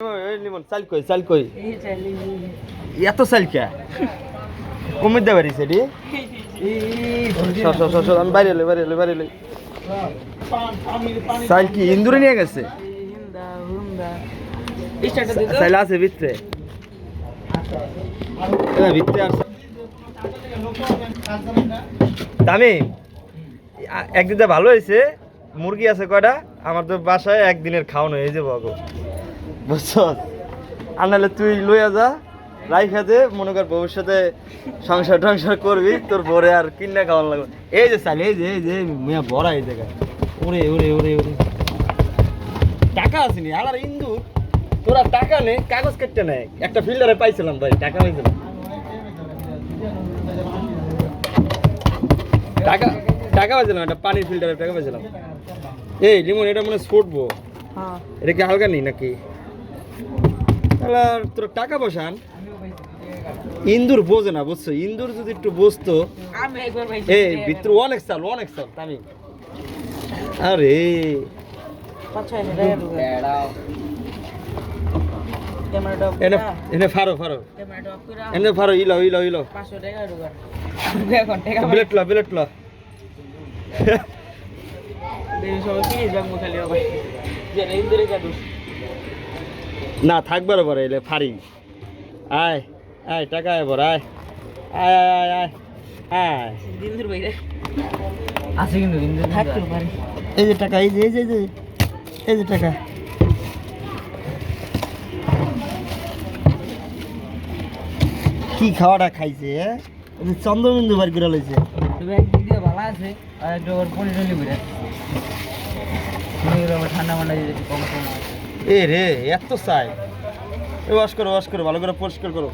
চাল কই এত চাল কে কমে দে পারিস এটি আমি বাইরে চাল কি ইন্দুরে নিয়ে গেছে চাল আছে ভিতরে ভিতরে আছে দামি একদিন ভালো হয়েছে মুরগি আছে কয়টা আমার তো বাসায় একদিনের খাওয়ানো হয়ে যাবো বুঝছ আর নাহলে তুই লইয়া যা রাইখা দে মনে কর ভবিষ্যতে সংসার টংসার করবি তোর বরে আর কিনা খাওয়ানো লাগবে এই যে চাল এই যে মিয়া বড়া এই জায়গায় ওরে ওরে ওরে ওরে টাকা আসেনি আর ইন্দুর তোরা টাকা নে কাগজ কেটে নেয় একটা ফিল্ডারে পাইছিলাম ভাই টাকা পাইছিলাম টাকা পাইছিলাম একটা পানির ফিল্টারে টাকা পাইছিলাম এই লিমন এটা মনে ফুটবো এটা কি হালকা নেই নাকি তাহলে তোর টাকা বসান ইন্দুর বোঝে না বুঝছো ইন্দুর যদি একটু বুঝতো এই ভিতরে অনেক চাল আমি আরে এনে ফারো এনে ফারো ইলো বিলেট ল না থাকবার পরে এলে ফারি আয় আয় টাকা আয় বড় আয় আয় আয় আয় আয় আছে কিন্তু এই যে টাকা এই যে টাকা কি খাওয়াটা খাইছে চন্দ্রবিন্দু বার করে লাইছে ভালো আছে আর একটু পরিচয় করে ঠান্ডা মান্ডা কম কম এ রে এত চাই ওয়াশ করো ভালো করে পরিষ্কার করো